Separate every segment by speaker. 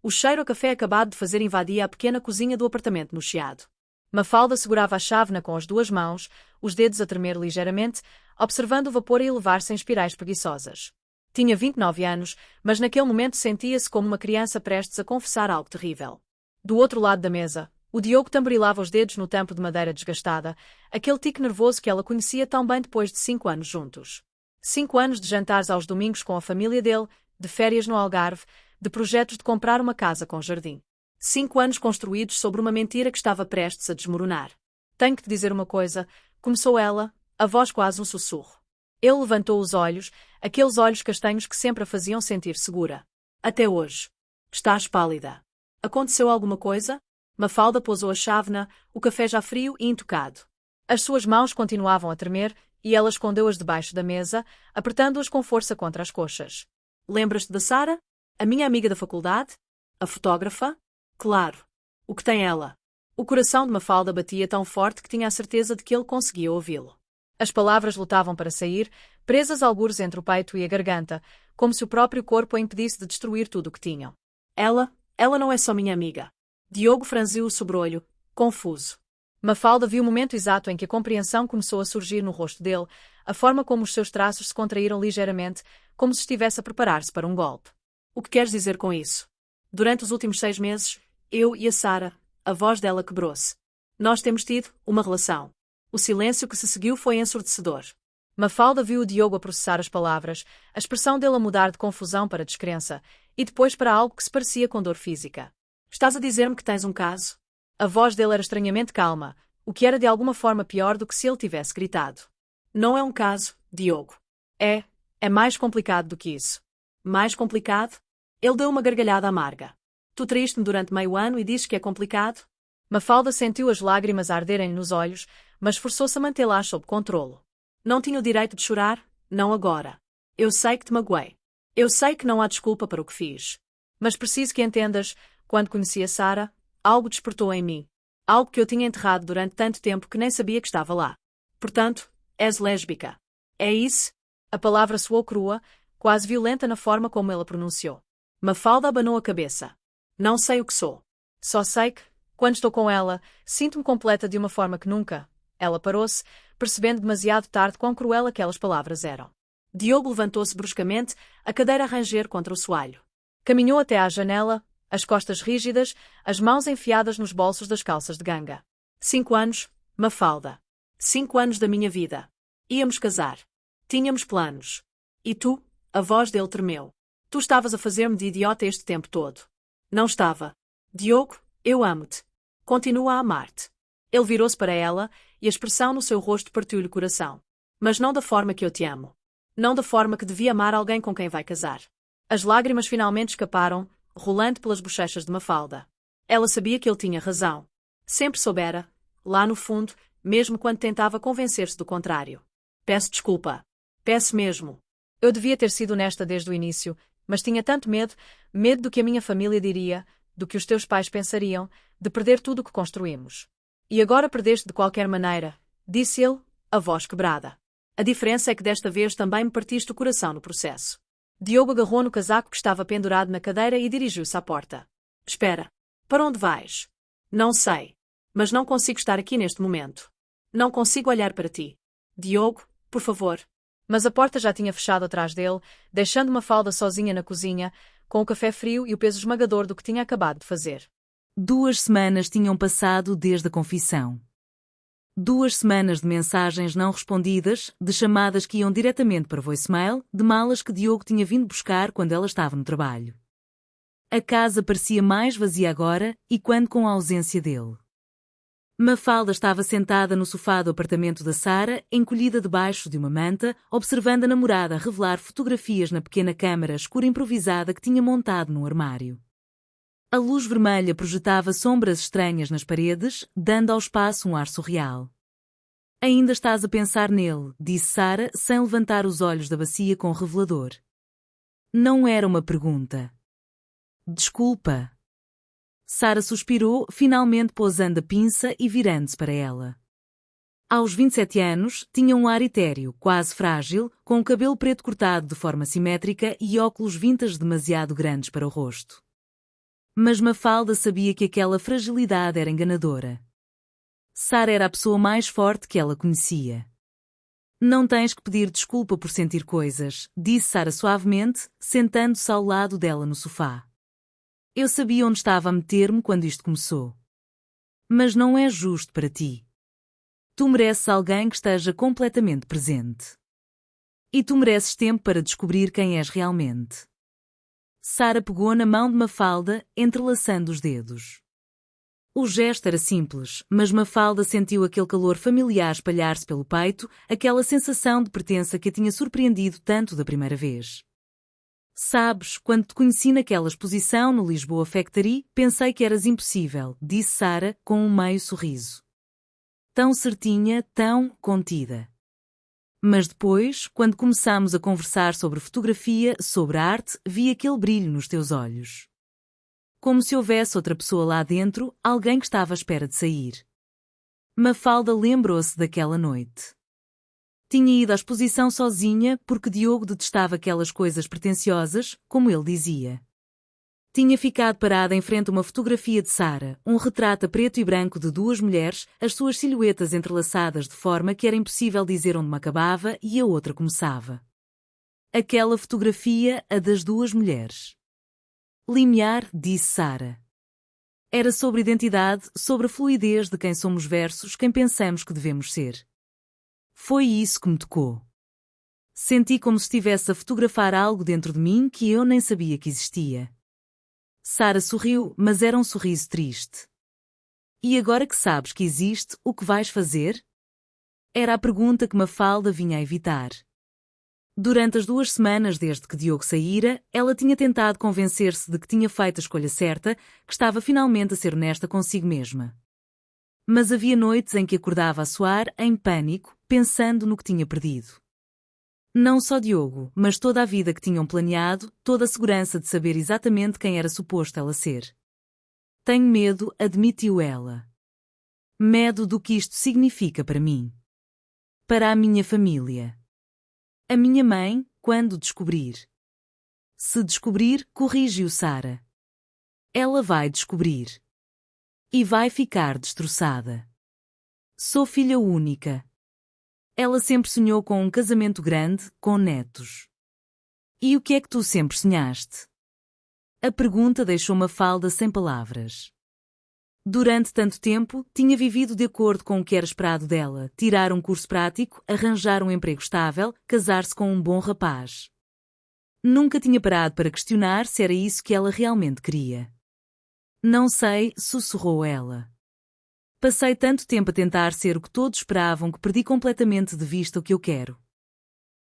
Speaker 1: O cheiro a café acabado de fazer invadia a pequena cozinha do apartamento no chiado. Mafalda segurava a chávena com as duas mãos, os dedos a tremer ligeiramente, observando o vapor a elevar-se em espirais preguiçosas. Tinha 29 anos, mas naquele momento sentia-se como uma criança prestes a confessar algo terrível. Do outro lado da mesa, o Diogo tamborilava os dedos no tampo de madeira desgastada, aquele tique nervoso que ela conhecia tão bem depois de 5 anos juntos. 5 anos de jantares aos domingos com a família dele, de férias no Algarve, de projetos de comprar uma casa com jardim. 5 anos construídos sobre uma mentira que estava prestes a desmoronar. Tenho que te dizer uma coisa, começou ela, a voz quase um sussurro. Ele levantou os olhos, aqueles olhos castanhos que sempre a faziam sentir segura. Até hoje. Estás pálida. Aconteceu alguma coisa? Mafalda pousou a chávena, o café já frio e intocado. As suas mãos continuavam a tremer, e ela escondeu-as debaixo da mesa, apertando-as com força contra as coxas. Lembras-te da Sara? A minha amiga da faculdade? A fotógrafa? Claro. O que tem ela? O coração de Mafalda batia tão forte que tinha a certeza de que ele conseguia ouvi-lo. As palavras lutavam para sair, presas algures entre o peito e a garganta, como se o próprio corpo a impedisse de destruir tudo o que tinham. Ela não é só minha amiga. Diogo franziu o sobrolho, confuso. Mafalda viu o momento exato em que a compreensão começou a surgir no rosto dele, a forma como os seus traços se contraíram ligeiramente, como se estivesse a preparar-se para um golpe. O que queres dizer com isso? Durante os últimos 6 meses, eu e a Sara, a voz dela quebrou-se. Nós temos tido uma relação. O silêncio que se seguiu foi ensurdecedor. Mafalda viu o Diogo a processar as palavras, a expressão dele a mudar de confusão para descrença, e depois para algo que se parecia com dor física. Estás a dizer-me que tens um caso? A voz dele era estranhamente calma, o que era de alguma forma pior do que se ele tivesse gritado. Não é um caso, Diogo. É mais complicado do que isso. Mais complicado? Ele deu uma gargalhada amarga. Tu traíste-me durante meio ano e dizes que é complicado? Mafalda sentiu as lágrimas arderem-lhe nos olhos, mas forçou-se a mantê-las sob controlo. Não tinha o direito de chorar, não agora. Eu sei que te magoei. Eu sei que não há desculpa para o que fiz. Mas preciso que entendas, quando conheci a Sara, algo despertou em mim. Algo que eu tinha enterrado durante tanto tempo que nem sabia que estava lá. Portanto, és lésbica. É isso? A palavra soou crua, quase violenta na forma como ele a pronunciou. Mafalda abanou a cabeça. Não sei o que sou. Só sei que, quando estou com ela, sinto-me completa de uma forma que nunca. Ela parou-se, percebendo demasiado tarde quão cruel aquelas palavras eram. Diogo levantou-se bruscamente, a cadeira a ranger contra o soalho. Caminhou até à janela, as costas rígidas, as mãos enfiadas nos bolsos das calças de ganga. 5 anos, Mafalda. 5 anos da minha vida. Íamos casar. Tínhamos planos. E tu? A voz dele tremeu. Tu estavas a fazer-me de idiota este tempo todo. Não estava. Diogo, eu amo-te. Continuo a amar-te. Ele virou-se para ela, e a expressão no seu rosto partiu-lhe o coração. Mas não da forma que eu te amo. Não da forma que devia amar alguém com quem vai casar. As lágrimas finalmente escaparam, rolando pelas bochechas de Mafalda. Ela sabia que ele tinha razão. Sempre soubera, lá no fundo, mesmo quando tentava convencer-se do contrário. Peço desculpa. Peço mesmo. Eu devia ter sido honesta desde o início, mas tinha tanto medo do que a minha família diria, do que os teus pais pensariam, de perder tudo o que construímos. E agora perdeste de qualquer maneira, disse ele, a voz quebrada. A diferença é que desta vez também me partiste o coração no processo. Diogo agarrou no casaco que estava pendurado na cadeira e dirigiu-se à porta. Espera. Para onde vais? Não sei. Mas não consigo estar aqui neste momento. Não consigo olhar para ti. Diogo, por favor. Mas a porta já tinha fechado atrás dele, deixando Mafalda sozinha na cozinha, com o café frio e o peso esmagador do que tinha acabado de fazer.
Speaker 2: 2 semanas tinham passado desde a confissão. 2 semanas de mensagens não respondidas, de chamadas que iam diretamente para voicemail, de malas que Diogo tinha vindo buscar quando ela estava no trabalho. A casa parecia mais vazia agora, e quando com a ausência dele. Mafalda estava sentada no sofá do apartamento da Sara, encolhida debaixo de uma manta, observando a namorada revelar fotografias na pequena câmara escura improvisada que tinha montado no armário. A luz vermelha projetava sombras estranhas nas paredes, dando ao espaço um ar surreal. Ainda estás a pensar nele, disse Sara, sem levantar os olhos da bacia com o revelador. Não era uma pergunta. Desculpa. Sara suspirou, finalmente pousando a pinça e virando-se para ela. Aos 27 anos, tinha um ar etéreo, quase frágil, com o cabelo preto cortado de forma simétrica e óculos vintage demasiado grandes para o rosto. Mas Mafalda sabia que aquela fragilidade era enganadora. Sara era a pessoa mais forte que ela conhecia. Não tens que pedir desculpa por sentir coisas, disse Sara suavemente, sentando-se ao lado dela no sofá. Eu sabia onde estava a meter-me quando isto começou. Mas não é justo para ti. Tu mereces alguém que esteja completamente presente. E tu mereces tempo para descobrir quem és realmente. Sara pegou na mão de Mafalda, entrelaçando os dedos. O gesto era simples, mas Mafalda sentiu aquele calor familiar espalhar-se pelo peito, aquela sensação de pertença que a tinha surpreendido tanto da primeira vez. Sabes, quando te conheci naquela exposição no Lisboa Factory, pensei que eras impossível, disse Sara, com um meio sorriso. Tão certinha, tão contida. Mas depois, quando começámos a conversar sobre fotografia, sobre arte, vi aquele brilho nos teus olhos. Como se houvesse outra pessoa lá dentro, alguém que estava à espera de sair. Mafalda lembrou-se daquela noite. Tinha ido à exposição sozinha porque Diogo detestava aquelas coisas pretensiosas, como ele dizia. Tinha ficado parada em frente a uma fotografia de Sara, um retrato a preto e branco de duas mulheres, as suas silhuetas entrelaçadas de forma que era impossível dizer onde uma acabava e a outra começava. Aquela fotografia, a das duas mulheres. Limiar, disse Sara. Era sobre identidade, sobre a fluidez de quem somos versus quem pensamos que devemos ser. Foi isso que me tocou. Senti como se estivesse a fotografar algo dentro de mim que eu nem sabia que existia. Sara sorriu, mas era um sorriso triste. E agora que sabes que existe, o que vais fazer? Era a pergunta que Mafalda vinha a evitar. Durante as 2 semanas desde que Diogo saíra, ela tinha tentado convencer-se de que tinha feito a escolha certa, que estava finalmente a ser honesta consigo mesma. Mas havia noites em que acordava a suar, em pânico, pensando no que tinha perdido. Não só Diogo, mas toda a vida que tinham planeado, toda a segurança de saber exatamente quem era suposto ela ser. Tenho medo, admitiu ela. Medo do que isto significa para mim. Para a minha família. A minha mãe, quando descobrir. Se descobrir, corrige-o Sara. Ela vai descobrir. E vai ficar destroçada. Sou filha única. Ela sempre sonhou com um casamento grande, com netos. E o que é que tu sempre sonhaste? A pergunta deixou Mafalda sem palavras. Durante tanto tempo, tinha vivido de acordo com o que era esperado dela, tirar um curso prático, arranjar um emprego estável, casar-se com um bom rapaz. Nunca tinha parado para questionar se era isso que ela realmente queria. Não sei, sussurrou ela. Passei tanto tempo a tentar ser o que todos esperavam que perdi completamente de vista o que eu quero.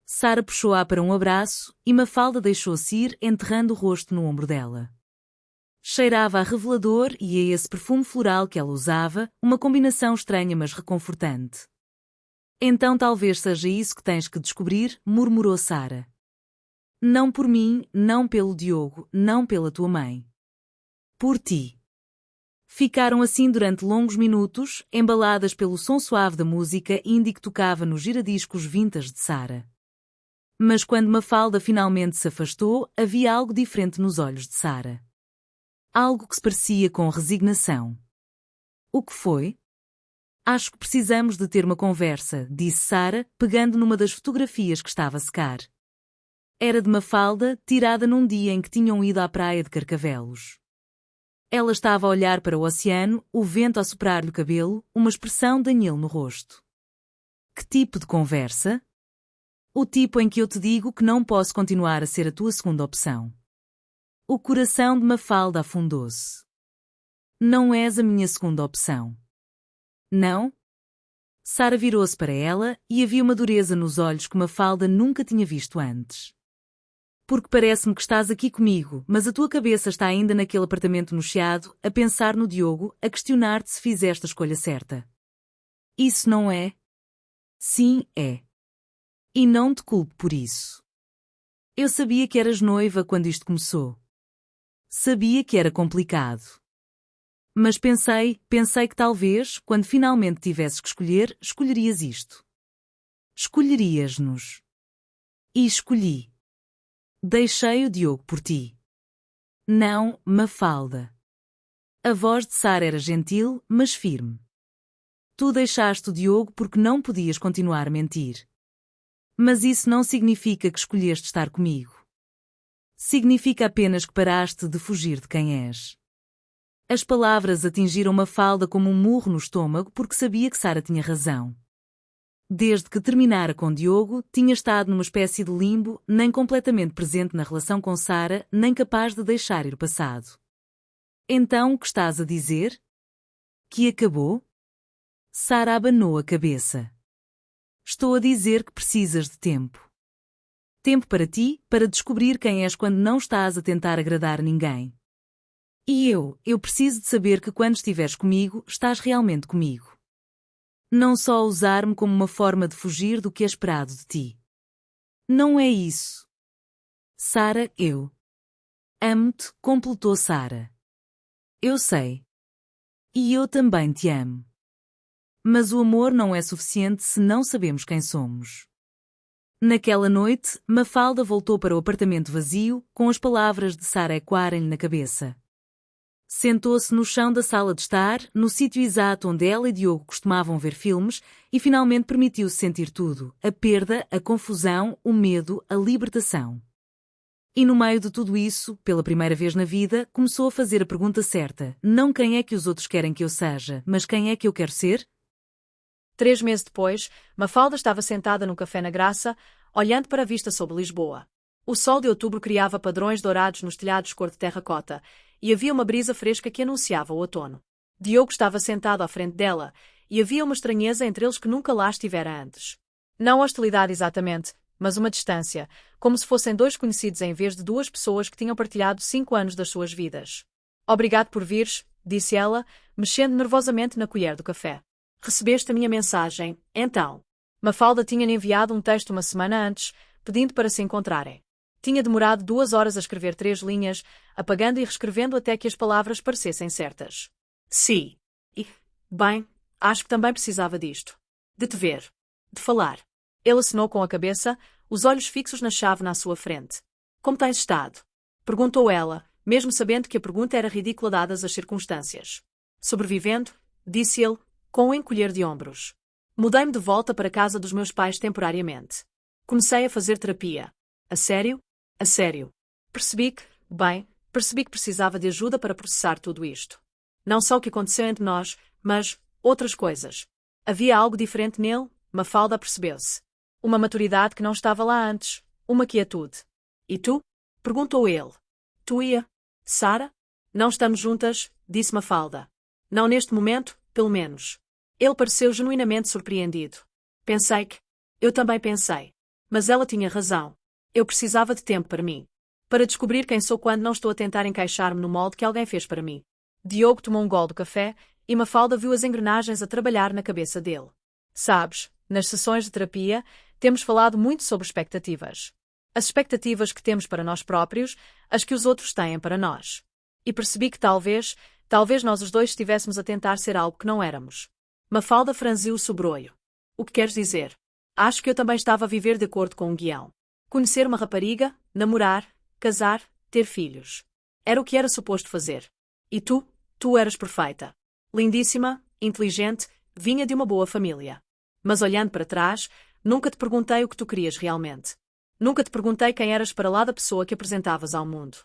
Speaker 2: Sara puxou-a para um abraço e Mafalda deixou-se ir, enterrando o rosto no ombro dela. Cheirava a revelador e a esse perfume floral que ela usava, uma combinação estranha mas reconfortante. Então talvez seja isso que tens que descobrir, murmurou Sara. Não por mim, não pelo Diogo, não pela tua mãe. Por ti. Ficaram assim durante longos minutos, embaladas pelo som suave da música indie que tocava nos giradiscos vintage de Sara. Mas quando Mafalda finalmente se afastou, havia algo diferente nos olhos de Sara. Algo que se parecia com resignação. O que foi? Acho que precisamos de ter uma conversa, disse Sara, pegando numa das fotografias que estava a secar. Era de Mafalda, tirada num dia em que tinham ido à praia de Carcavelos. Ela estava a olhar para o oceano, o vento a soprar-lhe o cabelo, uma expressão de anil no rosto. Que tipo de conversa? O tipo em que eu te digo que não posso continuar a ser a tua segunda opção. O coração de Mafalda afundou-se. Não és a minha segunda opção. Não? Sara virou-se para ela e havia uma dureza nos olhos que Mafalda nunca tinha visto antes. Porque parece-me que estás aqui comigo, mas a tua cabeça está ainda naquele apartamento no Chiado, a pensar no Diogo, a questionar-te se fizeste a escolha certa. Isso não é? Sim, é. E não te culpo por isso. Eu sabia que eras noiva quando isto começou. Sabia que era complicado. Mas pensei que talvez, quando finalmente tivesses que escolher, escolherias isto. Escolherias-nos. E escolhi. Deixei o Diogo por ti. Não, Mafalda. A voz de Sara era gentil, mas firme. Tu deixaste o Diogo porque não podias continuar a mentir. Mas isso não significa que escolheste estar comigo. Significa apenas que paraste de fugir de quem és. As palavras atingiram Mafalda como um murro no estômago porque sabia que Sara tinha razão. Desde que terminara com Diogo, tinha estado numa espécie de limbo, nem completamente presente na relação com Sara, nem capaz de deixar ir o passado. Então, o que estás a dizer? Que acabou? Sara abanou a cabeça. Estou a dizer que precisas de tempo. Tempo para ti, para descobrir quem és quando não estás a tentar agradar ninguém. E eu preciso de saber que quando estiveres comigo, estás realmente comigo. Não só usar-me como uma forma de fugir do que é esperado de ti. Não é isso. Sara, eu amo-te, completou Sara. Eu sei. E eu também te amo. Mas o amor não é suficiente se não sabemos quem somos. Naquela noite, Mafalda voltou para o apartamento vazio, com as palavras de Sara ecoarem-lhe na cabeça. Sentou-se no chão da sala de estar, no sítio exato onde ela e Diogo costumavam ver filmes, e finalmente permitiu-se sentir tudo: a perda, a confusão, o medo, a libertação. E no meio de tudo isso, pela primeira vez na vida, começou a fazer a pergunta certa: não quem é que os outros querem que eu seja, mas quem é que eu quero ser?
Speaker 1: 3 meses depois, Mafalda estava sentada num café na Graça, olhando para a vista sobre Lisboa. O sol de outubro criava padrões dourados nos telhados cor de terracota, e havia uma brisa fresca que anunciava o outono. Diogo estava sentado à frente dela, e havia uma estranheza entre eles que nunca lá estivera antes. Não hostilidade exatamente, mas uma distância, como se fossem dois conhecidos em vez de duas pessoas que tinham partilhado 5 anos das suas vidas. Obrigado por vires, disse ela, mexendo nervosamente na colher do café. Recebeste a minha mensagem, então. Mafalda tinha-lhe enviado um texto uma semana antes, pedindo para se encontrarem. Tinha demorado 2 horas a escrever 3 linhas, apagando e reescrevendo até que as palavras parecessem certas. Sim. E, bem, acho que também precisava disto. De te ver. De falar. Ele acenou com a cabeça, os olhos fixos na chave na sua frente. Como tens estado? Perguntou ela, mesmo sabendo que a pergunta era ridícula dadas as circunstâncias. Sobrevivendo, disse ele, com um encolher de ombros. Mudei-me de volta para a casa dos meus pais temporariamente. Comecei a fazer terapia. A sério? A sério. Percebi que precisava de ajuda para processar tudo isto. Não só o que aconteceu entre nós, mas outras coisas. Havia algo diferente nele, Mafalda percebeu-se. Uma maturidade que não estava lá antes, uma quietude. E tu? Perguntou ele. Tu e a Sara? Não estamos juntas, disse Mafalda. Não neste momento, pelo menos. Ele pareceu genuinamente surpreendido. Pensei que... Eu também pensei. Mas ela tinha razão. Eu precisava de tempo para mim. Para descobrir quem sou quando não estou a tentar encaixar-me no molde que alguém fez para mim. Diogo tomou um gole do café e Mafalda viu as engrenagens a trabalhar na cabeça dele. Sabes, nas sessões de terapia, temos falado muito sobre expectativas. As expectativas que temos para nós próprios, as que os outros têm para nós. E percebi que talvez nós os dois estivéssemos a tentar ser algo que não éramos. Mafalda franziu o sobrolho. O que queres dizer? Acho que eu também estava a viver de acordo com um guião. Conhecer uma rapariga, namorar, casar, ter filhos. Era o que era suposto fazer. E tu eras perfeita. Lindíssima, inteligente, vinha de uma boa família. Mas olhando para trás, nunca te perguntei o que tu querias realmente. Nunca te perguntei quem eras para lá da pessoa que apresentavas ao mundo.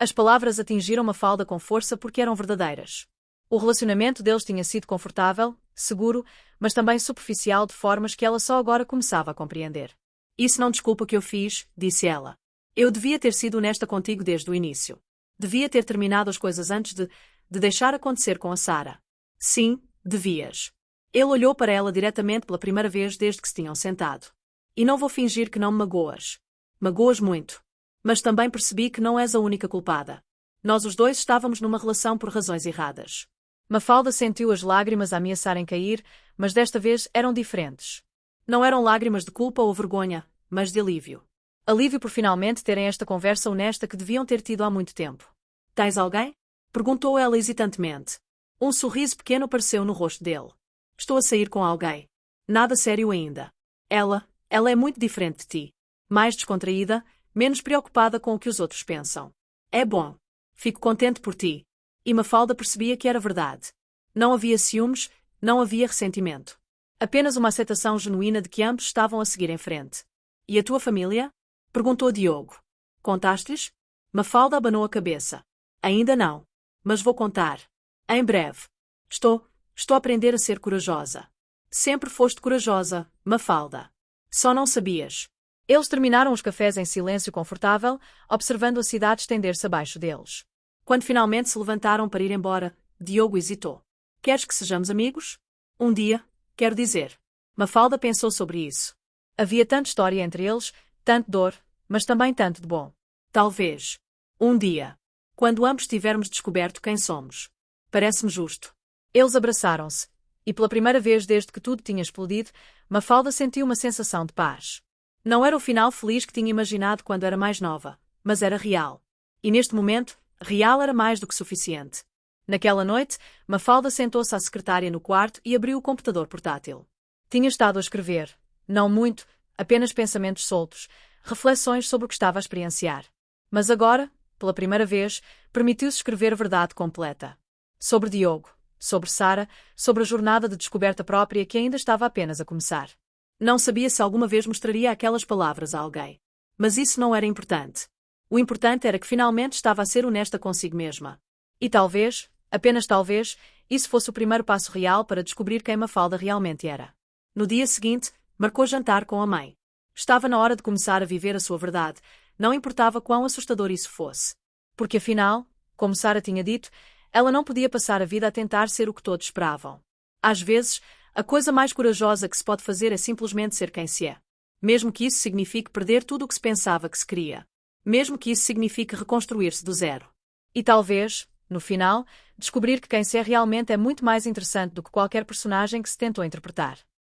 Speaker 1: As palavras atingiram Mafalda com força porque eram verdadeiras. O relacionamento deles tinha sido confortável, seguro, mas também superficial de formas que ela só agora começava a compreender. Isso não desculpa o que eu fiz, disse ela. Eu devia ter sido honesta contigo desde o início. Devia ter terminado as coisas antes de deixar acontecer com a Sara. Sim, devias. Ele olhou para ela diretamente pela primeira vez desde que se tinham sentado. E não vou fingir que não me magoas. Magoas muito. Mas também percebi que não és a única culpada. Nós os dois estávamos numa relação por razões erradas. Mafalda sentiu as lágrimas a ameaçarem cair, mas desta vez eram diferentes. Não eram lágrimas de culpa ou vergonha, mas de alívio. Alívio por finalmente terem esta conversa honesta que deviam ter tido há muito tempo. Tens alguém? Perguntou ela hesitantemente. Um sorriso pequeno apareceu no rosto dele. Estou a sair com alguém. Nada sério ainda. Ela é muito diferente de ti. Mais descontraída, menos preocupada com o que os outros pensam. É bom. Fico contente por ti. E Mafalda percebia que era verdade. Não havia ciúmes, não havia ressentimento. Apenas uma aceitação genuína de que ambos estavam a seguir em frente. E a tua família? Perguntou Diogo. Contaste-lhes? Mafalda abanou a cabeça. Ainda não. Mas vou contar. Em breve. Estou a aprender a ser corajosa. Sempre foste corajosa, Mafalda. Só não sabias. Eles terminaram os cafés em silêncio confortável, observando a cidade estender-se abaixo deles. Quando finalmente se levantaram para ir embora, Diogo hesitou. Queres que sejamos amigos? Um dia, quero dizer. Mafalda pensou sobre isso. Havia tanta história entre eles, tanto dor, mas também tanto de bom. Talvez. Um dia. Quando ambos tivermos descoberto quem somos. Parece-me justo. Eles abraçaram-se, e pela primeira vez desde que tudo tinha explodido, Mafalda sentiu uma sensação de paz. Não era o final feliz que tinha imaginado quando era mais nova, mas era real. E neste momento, real era mais do que suficiente. Naquela noite, Mafalda sentou-se à secretária no quarto e abriu o computador portátil. Tinha estado a escrever, não muito, apenas pensamentos soltos, reflexões sobre o que estava a experienciar. Mas agora, pela primeira vez, permitiu-se escrever a verdade completa. Sobre Diogo, sobre Sara, sobre a jornada de descoberta própria que ainda estava apenas a começar. Não sabia se alguma vez mostraria aquelas palavras a alguém. Mas isso não era importante. O importante era que finalmente estava a ser honesta consigo mesma. E talvez, apenas talvez, isso fosse o primeiro passo real para descobrir quem Mafalda realmente era. No dia seguinte, marcou jantar com a mãe. Estava na hora de começar a viver a sua verdade, não importava quão assustador isso fosse. Porque afinal, como Sara tinha dito, ela não podia passar a vida a tentar ser o que todos esperavam. Às vezes, a coisa mais corajosa que se pode fazer é simplesmente ser quem se é. Mesmo que isso signifique perder tudo o que se pensava que se queria. Mesmo que isso signifique reconstruir-se do zero. E talvez, no final, descobrir que quem se é realmente é muito mais interessante do que qualquer personagem que se tentou interpretar.